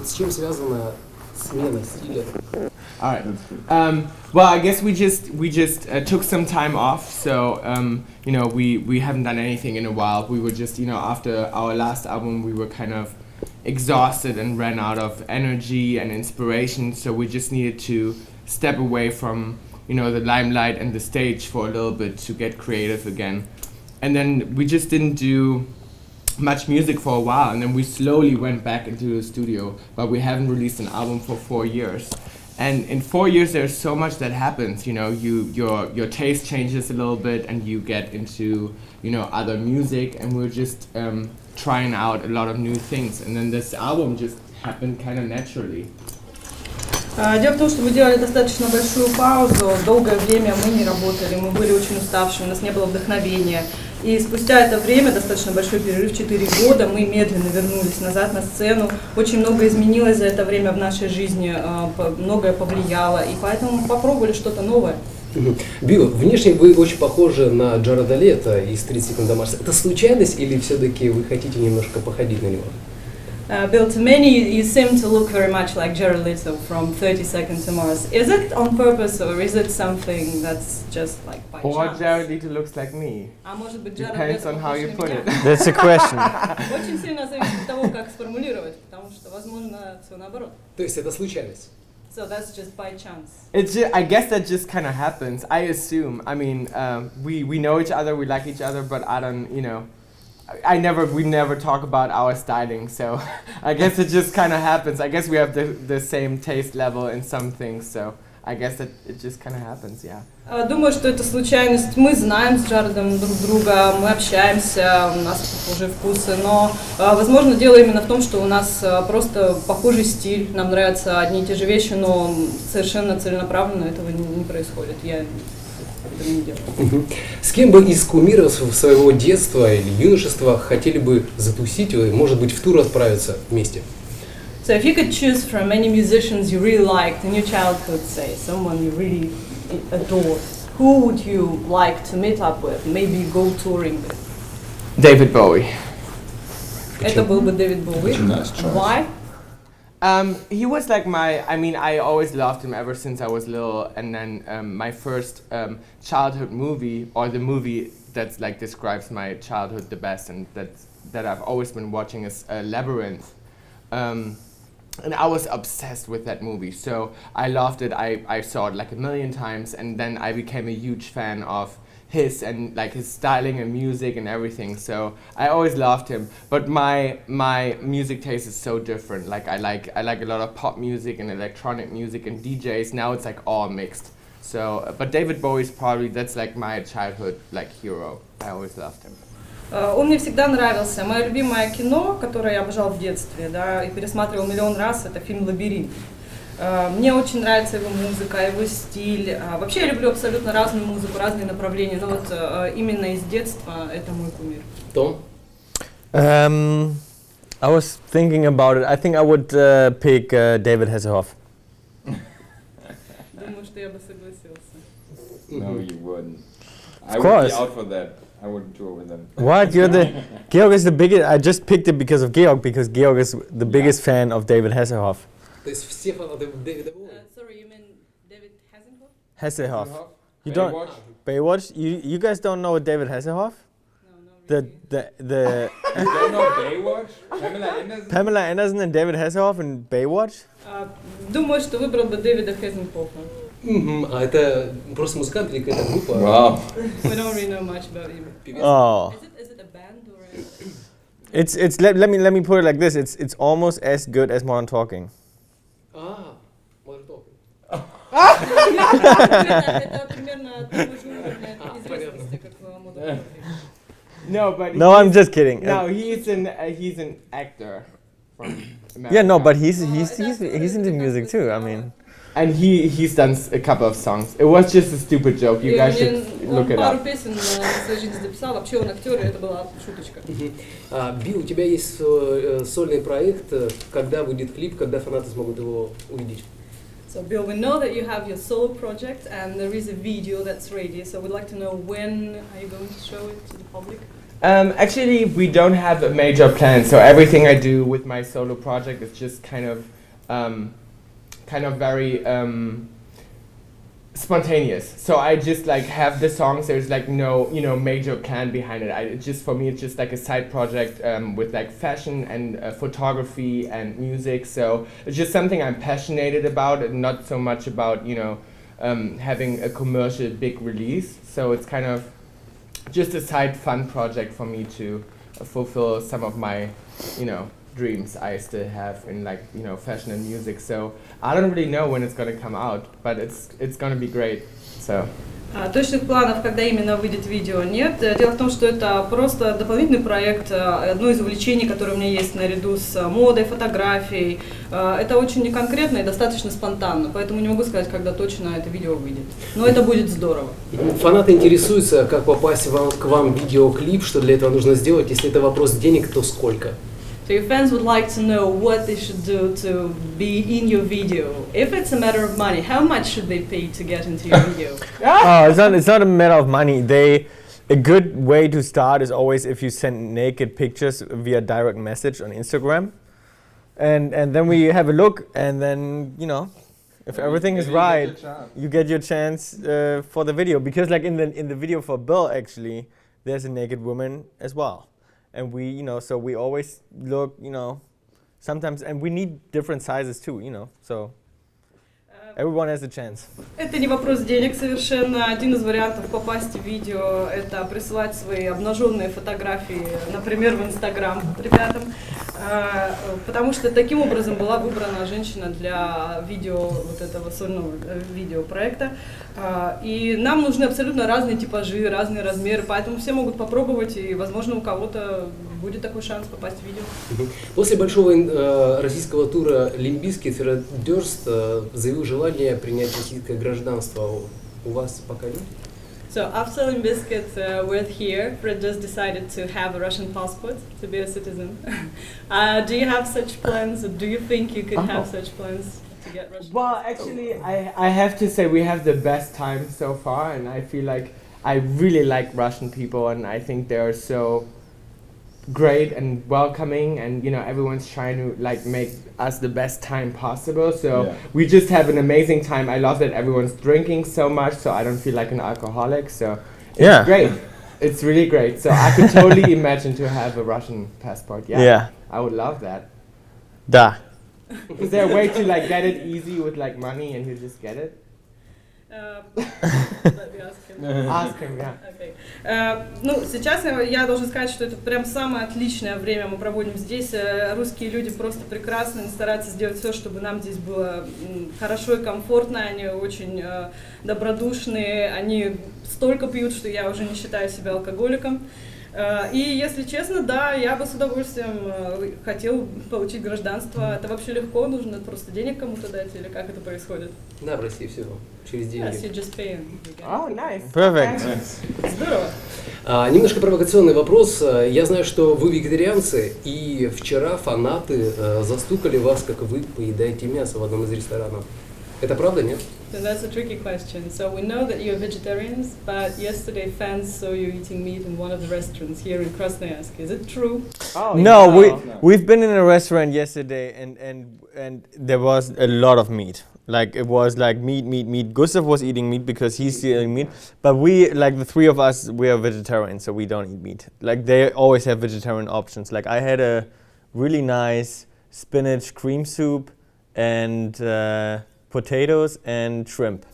С чем связана смена стиля? All right. Well, I guess we just took some time off. So we haven't done anything in a while. We were just after our last album we were kind of exhausted and ran out of energy and inspiration. So we just needed to step away from the limelight and the stage for a little bit to get creative again. And then we just didn't do much music for a while, and then we slowly went back into the studio, but we haven't released an album for 4 years. And in 4 years there's so much that happens, your taste changes a little bit and you get into other music, and we're just trying out a lot of new things, and then this album just happened kind of naturally. Дело в том, что мы делали достаточно большую паузу, долгое время мы не работали, мы были очень уставшие, у нас не было вдохновения. И спустя это время, достаточно большой перерыв, 4 года, мы медленно вернулись назад на сцену. Очень много изменилось за это время в нашей жизни, многое повлияло, и поэтому попробовали что-то новое. Билл, внешне вы очень похожи на Джареда Лето из 30 секунд до Марса. Это случайность или все-таки вы хотите немножко походить на него? Bill, to many you seem to look very much like Jared Leto from 30 Seconds to Mars. Is it on purpose or is it something that's just like by chance? Or Jared Leto looks like me. Depends on how you put it. That's a question. Очень сильно зависит от того, как сформулировать, потому что возможно все наоборот. То есть это случайность? So that's just by chance. I guess that just kind of happens. I assume. I mean, we know each other, we like each other, but I don't, we never talk about our styling, so I guess it just kind of happens. I guess we have the same taste level in some things, so I guess it just kind of happens, yeah. Думаю, что это случайность. Мы знаем с Джаредом друг друга, мы общаемся, у нас похожие вкусы, но, возможно, дело именно в том, что у нас просто похожий стиль, нам нравятся одни и те же вещи, но совершенно целенаправленно этого не происходит. Я этого не делаю. С кем бы из кумиров своего детства или юношества хотели бы затусить, или, может быть, в тур отправиться вместе? So if you could choose from any musicians you really liked in your childhood, say, someone you really adored, who would you like to meet up with, maybe go touring with? David Bowie. Это был бы Дэвид Боуи. Why? He was like I always loved him ever since I was little, and then my first childhood movie, or the movie that's like describes my childhood the best, and that I've always been watching is Labyrinth. And I was obsessed with that movie, so I loved it. I saw it like 1,000,000 times, and then I became a huge fan of his and like his styling and music and everything. So I always loved him. But my music taste is so different. Like I like a lot of pop music and electronic music and DJs. Now it's like all mixed. So, but David Bowie is probably, that's like my childhood like hero. I always loved him. Он мне всегда нравился. Мое любимое кино, которое я обожал в детстве, да, и пересматривал 1,000,000 раз, это фильм «Лабиринт». Мне очень нравится его музыка, его стиль. Вообще я люблю абсолютно разную музыку, разные направления, но вот именно из детства это мой кумир. Том? I was thinking about it. I think I would pick David Hasselhoff. Думаю, что я бы согласился. No, you wouldn't. Of course. I would be out for that. I wouldn't tour with them. What? Georg is the biggest. I just picked it because of Georg, because Georg is the biggest fan of David Hasselhoff. То есть все фанаты Дэвида Боуи? Sorry, you mean David Hasselhoff? Hasselhoff. You Baywatch? Baywatch? You guys don't know David Hasselhoff? No, really. The You don't know Baywatch? Pamela Anderson? Pamela Anderson and David Hasselhoff in Baywatch? Думаю, что выбрал бы Дэвида Хазенхофа. А это просто музыкант или какая-то группа? Wow. We don't really know much about him. Oh. Is it a band or It's let me put it like this. It's almost as good as Modern Talking. Modern Talking. Это примерно такой же уровень известности, как Modern Talking. No, I'm just kidding. No, he's an actor from America. Yeah, no, but he's into music too. I mean. And he's done a couple of songs. It was just a stupid joke. You guys should look it пару up. песен в своей жизни записал. Вообще он актер, и это была шуточка. Билл, у тебя есть сольный проект. Когда будет клип, когда фанаты смогут его увидеть? So Bill, we know that you have your solo project and there is a video that's ready. So we'd like to know when are you going to show it to the public? Actually, we don't have a major plan. So everything I do with my solo project is just kind of very spontaneous. So I just like have the songs. There's like no major plan behind it. It just for me it's just like a side project with like fashion and photography and music. So it's just something I'm passionate about, and not so much about having a commercial big release. So it's kind of just a side fun project for me to fulfill some of my, dreams I still have in like, fashion and music. So I don't really know when it's gonna come out, but it's gonna be great. So. Точных планов, когда именно выйдет видео, нет. Дело в том, что это просто дополнительный проект, одно из увлечений, которое у меня есть наряду с модой, фотографией. Это очень неконкретно и достаточно спонтанно, поэтому не могу сказать, когда точно это видео выйдет. Но это будет здорово. Фанаты интересуются, как попасть к вам в видеоклип, что для этого нужно сделать. Если это вопрос денег, то сколько? So your fans would like to know what they should do to be in your video. If it's a matter of money, how much should they pay to get into your video? It's not a matter of money. A good way to start is always if you send naked pictures via direct message on Instagram, and then we have a look, and then if everything is right, you get your chance for the video. Because like in the video for Bill, actually, there's a naked woman as well. And we, so we always look, sometimes, and we need different sizes too, so everyone has a chance. Это не вопрос денег совершенно. Один из вариантов попасть в видео – это присылать свои обнаженные фотографии, например, в Инстаграм ребятам, потому что таким образом была выбрана женщина для видео, вот этого сольного видеопроекта. И нам нужны абсолютно разные типажи, разные размеры, поэтому все могут попробовать, и, возможно, у кого-то будет такой шанс попасть в видео. После большого российского тура Limp Bizkit Fred Durst заявил желание принять российское гражданство. У вас пока нет? So after Limp Bizkit were here, Fred just decided to have a Russian passport, to be a citizen. Do you have such plans, or do you think you could have such plans? Well, actually, I have to say we have the best time so far, and I feel like I really like Russian people, and I think they are so great and welcoming, and everyone's trying to like make us the best time possible. So we just have an amazing time. I love that everyone's drinking so much, so I don't feel like an alcoholic. So it's great. It's really great. So I could totally imagine to have a Russian passport. Yeah. I would love that. Da. Is there a way to like get it easy with like money and you just get it? Let me ask him. Ask him, yeah. Okay. Сейчас я должна сказать, что это прям самое отличное время мы проводим здесь. Русские люди просто прекрасны, они стараются сделать все, чтобы нам здесь было хорошо и комфортно. Они очень добродушные, они столько пьют, что я уже не считаю себя алкоголиком. И, если честно, да, я бы с удовольствием хотел получить гражданство. Это вообще легко, нужно просто денег кому-то дать, или как это происходит? Да, в России всего, через деньги. Yes, you just pay. Oh, nice. Perfect. Здорово. Немножко провокационный вопрос. Я знаю, что вы вегетарианцы, и вчера фанаты застукали вас, как вы поедаете мясо в одном из ресторанов. Это правда, нет? So that's a tricky question. So we know that you're vegetarians, but yesterday fans saw you eating meat in one of the restaurants here in Krasnoyarsk. Is it true? Oh, No, we've been in a restaurant yesterday, and there was a lot of meat. Like it was like meat. Gustav was eating meat because he's eating meat, but we, like the three of us, we are vegetarians, so we don't eat meat. Like they always have vegetarian options. Like I had a really nice spinach cream soup and potatoes and shrimp.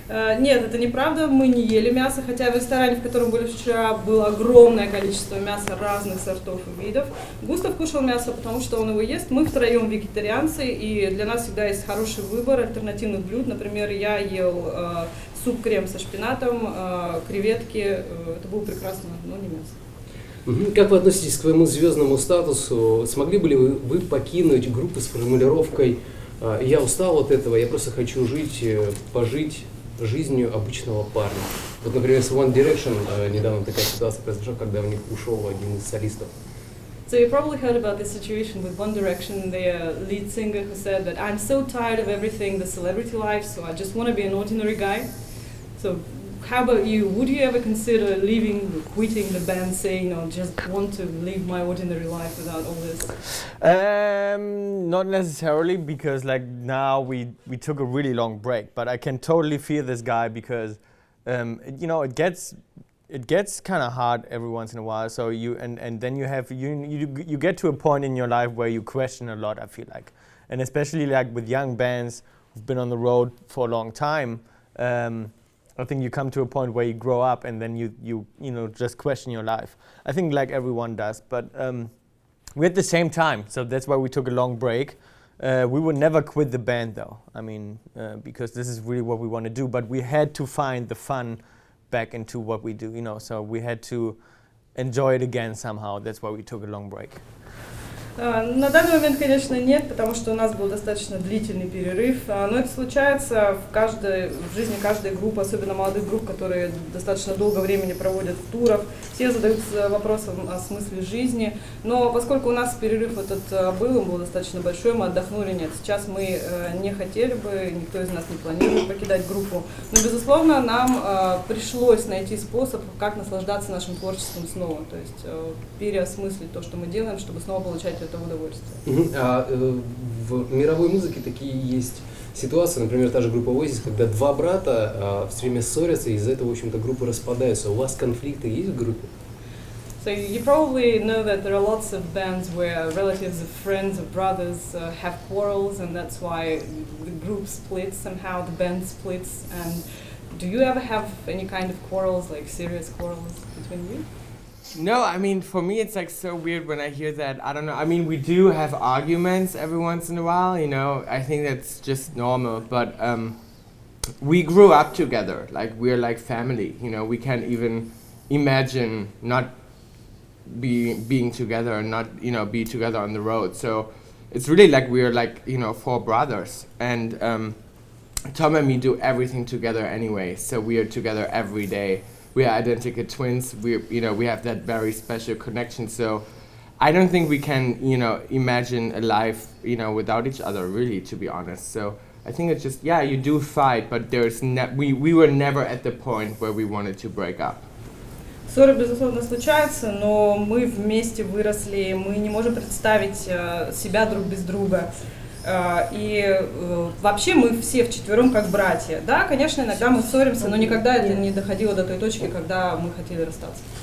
Нет, это неправда, мы не ели мясо, хотя в ресторане, в котором были вчера, было огромное количество мяса разных сортов и видов. Густав кушал мясо, потому что он его ест. Мы втроем вегетарианцы, и для нас всегда есть хороший выбор альтернативных блюд. Например, я ел суп-крем со шпинатом, креветки. Это было прекрасно, но не мясо. Как вы относитесь к своему звездному статусу? Смогли бы ли вы покинуть группу с формулировкой «Я устал от этого, я просто хочу пожить жизнью обычного парня»? Вот, например, с One Direction недавно такая ситуация произошла, когда у них ушел один из солистов. So you probably heard about this situation with One Direction, the lead singer who said that I'm so tired of everything, the celebrity life, so I just want to be an ordinary guy. So how about you? Would you ever consider leaving, quitting the band, saying, "No, just want to live my ordinary life without all this"? Not necessarily, because like now we took a really long break, but I can totally feel this guy because you know it gets kind of hard every once in a while. So you and then you get to a point in your life where you question a lot, I feel like, and especially like with young bands who've been on the road for a long time. I think you come to a point where you grow up and then you know just question your life. I think like everyone does, but we're at the same time, so that's why we took a long break. We would never quit the band though. I mean, because this is really what we want to do. But we had to find the fun back into what we do, you know. So we had to enjoy it again somehow. That's why we took a long break. На данный момент, конечно, нет, потому что у нас был достаточно длительный перерыв, но это случается в жизни каждой группы, особенно молодых групп, которые достаточно долго времени проводят в турах. Все задаются вопросом о смысле жизни, но поскольку у нас перерыв этот был, он был достаточно большой, мы отдохнули, нет, сейчас мы не хотели бы, никто из нас не планирует покидать группу, но, безусловно, нам пришлось найти способ, как наслаждаться нашим творчеством снова, то есть переосмыслить то, что мы делаем, чтобы снова получать это удовольствие. А в мировой музыке такие есть ситуации, например, та же группа Oasis, когда два брата все время ссорятся, и из-за этого, в общем-то, группы распадаются. У вас конфликты есть в группе? So you probably know that there are lots of bands where relatives of friends of brothers have quarrels, and that's why the group splits somehow, the band splits. And do you ever have any kind of quarrels, like serious quarrels between you? No, I mean, for me, it's like so weird when I hear that. I don't know. I mean, we do have arguments every once in a while, you know. I think that's just normal. But we grew up together. Like, we're like family, you know. We can't even imagine not being together and not, you know, be together on the road. So it's really like we're like, you know, four brothers. And Tom and me do everything together anyway. So we are together every day. We are identical twins. We have that very special connection. So I don't think we can, you know, imagine a life, you know, without each other, really, to be honest. So I think it's just, yeah, you do fight, but we were never at the point where we wanted to break up. Ссоры, безусловно, случаются, но мы вместе выросли, мы не можем представить себя друг без друга. И вообще мы все вчетвером как братья. Да, конечно, иногда мы ссоримся, но никогда это не доходило до той точки, когда мы хотели расстаться.